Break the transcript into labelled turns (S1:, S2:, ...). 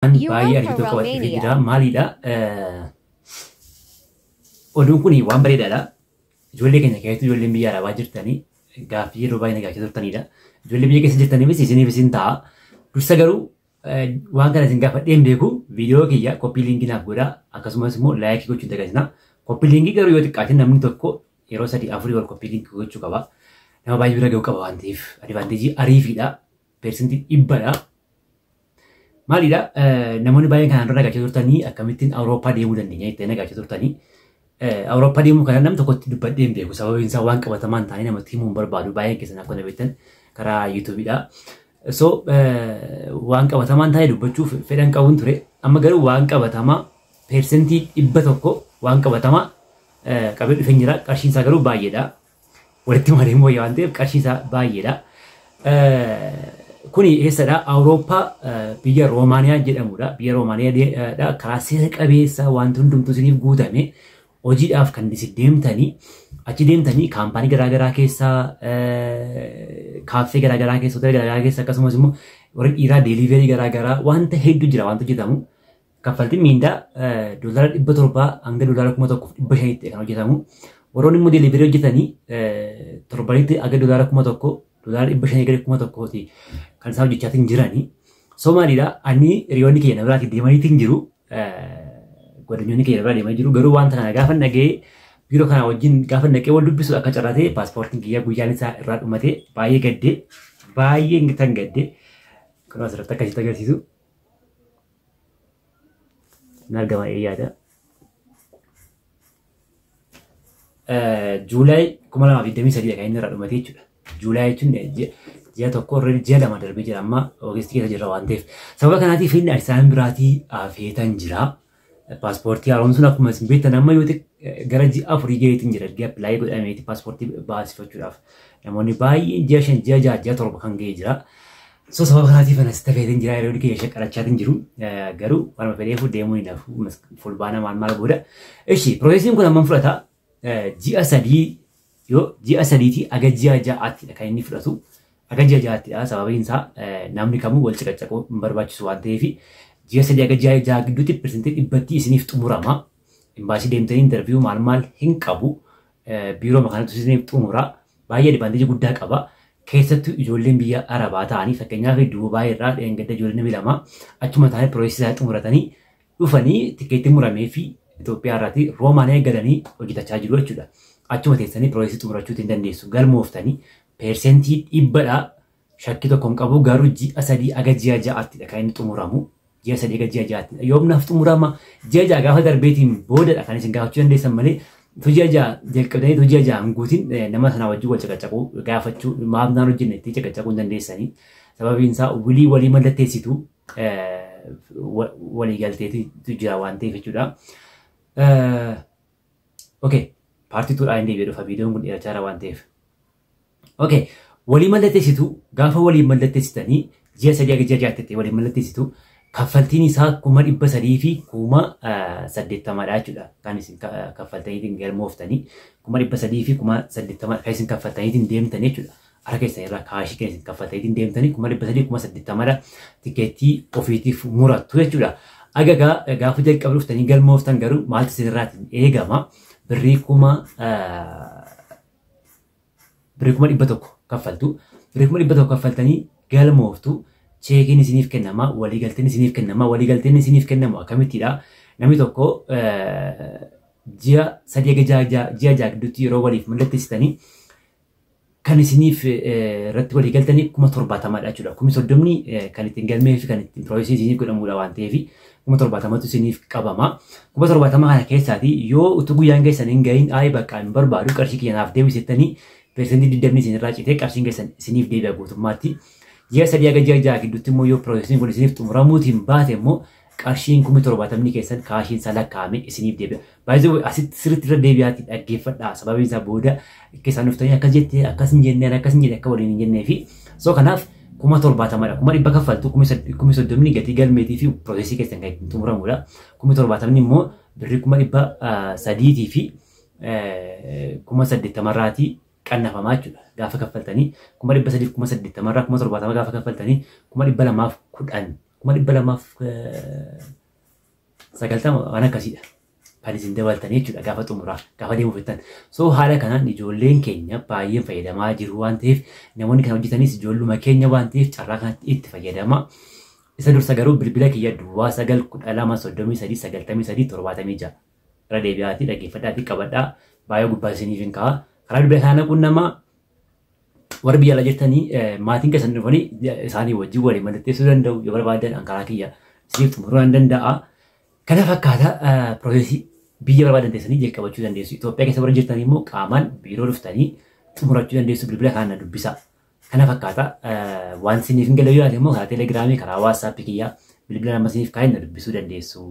S1: baay'ee argitu qabatee jira. Maalidha? Oduun kun waan bareedaadha. Ijoollee keenya keessatti ijoolleen biyya arabaa jirtanii gaaffii yeroo baay'ee nagaachaa turtanidha. Ijoollee biyya keessa jirtaniifis isiniif isin ta'a. Dursa garuu waan kana isin gaafadhee hin beeku viidiyoo kiyya koppii liinkii naaf godhaa akkasumas immoo laayikii gochuun dagatina. Koppii liinkii garuu yoo xiqqaate namni tokko yeroo 3-4 ol koppii liinkii gochuu qaba. Nama baay'ee bira ga'uu qaba waan ta'eef adivaanteejii ariifiidha. Persentii 100dha. Maalidha? Namoonni baay'een kanaan dura nagaachaa turtanii akkamittiin Awurooppaa deemuu dandeenya jettee nagaachaa turtanii. Awurooppaa deemuu kana namni tokkotti dubbadhee hin beeku. Sababiin isaa waan qabatamaan ta'anii namatti himuu hin barbaadu. Baay'een keessan akka beektan karaa yuutuubiidha. So waan qabatamaan ta'ee dubbachuuf fedhan qabuun ture. Amma garuu waan qabatamaa persentii 100 waan qabatamaa qabee dhufee jira. Qarshiin isaa garuu baay'eedha. Walitti malee immoo waan ta'eef qarshiin isaa baay'eedha. Kuni eessadha? Awurooppaa biyya Roomaaniyaa jedhamudha. Biyya Roomaaniyaadha. Karaa seera qabeessa wanti hundumtuu isiniif guutame hojiidhaaf kan isin deemtanii achi deemtanii kaampaanii garaagaraa keessa kaaffee garaagaraa keessa hoteela garaagaraa keessa akkasumas immoo warri dhiiraa deeliverii garaagaraa wanta hedduu jira wanta hojjetamu. Kaffaltiin miindaa $700 hanga $1,500 kan hojjetamu. Warroonni immoo deeliverii hojjetanii torbanitti hanga $1,000 $500 kan isaan hojjechaatiin jiranii. So maalidha? Ani hiriyoonni keenya biraatiin deemaniitiin jiru. Godinyoonni keenya biraa deemanii jiru. Garuu wanta kana gaafa nagee biiroo kana wajjin gaafa naqee wal dubbisu akka carraatee paaspoortiin kiyya guyyaan isaa irraa dhumate baay'ee gaddee baay'ee tan gaddee kun asirratti akkasitti agarsiisu. Hin argama yaada. Juulaay 2023 kan inni irraa dhumate jechuudha. Juulaay jechuun ji'a tokko irra ji'a 2 darbee jira amma Oogustii keessa jira waan ta'eef. Sababa kanaatiif inni isaan biraatii afeetan jira. Paaspoortii haaromsuun akkuma isin beektan amma yoo gara ji'a 4 gaheetiin jira. Appilaayi godhameeti paaspoortii baasifachuudhaaf. Namoonni baay'een ji'a 5, ji'a 6, ji'a 7 kan gahee jira. So sababa kanaatiif anas tafeetiin jira yeroo kiyya shaqqarachaatiin jiru. Garuu waanuma fedheefu deemuu hin hafu fulbaana maal booda. Ishi piroosesiin kun hammam fudhata? Ji'a 3 yoo ji'a 3tii aga ji'a 6tti kan inni fudhatu. Aga ji'a 6ttidha. Sababiin isaa namni kamuu wal ciqacaquu hin barbaachisu waan ta'eef ji'a 3 aga ji'a 6 gidduutti persentii 100 isiniif xumurama. Imbaasii deemtanii interviyuu maal hin qabu. Biiroo makaanatu isiniif xumura. Baay'ee adivaanteejii guddaa qaba. Keessattuu ijoolleen biyya Arabaa ta'anii fakkeenyaaf Duubaay irraa dheengadda ijoolleen 2 achuma ta'anii piroosesii isaa xumuratanii dhufanii tikeettii muramee fi Itoophiyaa irraatii Roomaaniyaa galanii hojjetachaa jiru jechuudha. Achuma teessanii piroosesii xumurachuu hin dandeessu. Galmooftanii persentii 100dha. Shakkii tokko hin qabu garuu ji'a 3 aga ji'a 6ttidha kan inni xumuramu. Ji'a 3 aga ji'a 6ttidha. Yoomnaaf xumurama ji'a 6 gaafa darbeetiin boodadha kan isin gaafachuu dandeessan malee ji'a 6 jalqabdanii ji'a 6 hin guutin nama sana wajjin wal ciqacaquu gaafachuu maaf naan hojjenne itti ciqacaquu hin dandeessanii. Sababiin isaa walii mallatteessitu walii galteetu jira waan ta'eef jechuudha. Okay. Paartii tuudhaa hin deebi'ee dhufa viidiyoon kun dheerachaa jira waan ta'eef. Okay. Walii mallatteessitu gaafa walii mallatteessitanii ji'a 3 aga ji'a 6tti walii mallatteessitu kaffaltiin isaa 300 fi 80dha jechuudha. Kan isin kaffaltaniitiin galmooftanii 300 fi 80 kan isin kaffaltaniitiin deemtan jechuudha. Harka keessan irraa kaashii kan isin kaffaltaniitiin deemtanii 300 80dha tikeettii ofiitiif murattu jechuudha. Aga gaafa jalqaba dhuftanii galmooftan garuu maaltu isinirraatiin eegama? Birrii 100 kaffaltu. Birrii 100 kaffaltanii galmooftu. Cheekiin isiniif kennama. Waliigalteen isiniif kennama. Waliigalteen isiniif kennamu akkamittidha? Namni tokko ji'a 3 aga ji'a 6 gidduutti yeroo waliif mallatteessitanii kan isiniif irratti waliigaltanii 70,000dha jechuudha. 30,000 kan ittiin galmee fi kan ittiin piroosesii isiniif godhamudha waan ta'eef 70,000tu isiniif qabama. 70,000 kana keessaatii yoo utuu guyyaan keessan hin gahin bakka hin barbaadu qarshii kiyyaaf deebisettanii persentii 20 isinirraa citee qarshiin keessan isiniif deebi'a guutummaatti. Ji'a 3 aga ji'a 6 gidduutti immoo yoo piroosesiin kun isiniif xumuramuutiin baate immoo qarshiin 70,000 keessan kaashiin isaa lakkaa'ame isiniif deebi'a. Baay'ee asitti sirriitti irra deebi'aatti dhaggeeffadhaa. Sababiin isaa booda keessaan dhuftanii akkas jettee akkas hin jennee akkas hin jedhe akka waliin hin jennee fi so kanaaf 70,000dha. 100 kaffaltu 30,000 gatii galmeetii fi piroosesii keessan kan ittiin xumuramudha. 70,000 immoo birrii 300 fi 80 irraatii qannafamaa jechuudha. Gaafa kaffaltanii 300 80 irraa 70 gaafa kaffaltanii 210 kuma 290 waan akkasiidha. Kan isin dabaltanii jechuudha gaafa xumuraa gaafa deemuu fittan. So haala kanaan ijoolleen keenya baay'een fayyadamaa jiru waan ta'eef namoonni kan hojjetanis ijoolluma keenya waan ta'eef carraa kanatti itti fayyadama. Isa dursa garuu bilbila kiyya duwwaa 912 irra deebi'aatii dhaggeeffadhaatii qabadhaa baay'ee gubbaa isiniif hin ka'a. Karaa bilbila kana qunnamaa warri biyya ala jirtanii maatiin keessan dhufanii isaanii wajjin waliin mallatteessuu danda'u yoo barbaadan karaa kiyya isiniif xumuruu ni danda'a. Kana fakkaata piroosesii biyya barbaadan teessanii jalqabachuu dandeessu. Itoophiyaa keessa warra jirtanii immoo qaamaan biiroo dhuftanii xumurachuu dandeessu bilbila kana dubbisa. Kana fakkaata waan isiniif hin galu yoo yaade immoo karaa teelegiraamii karaa waatsaappii kiyyaa bilbila nama isiniif kaa'e na dubbisuu dandeessu.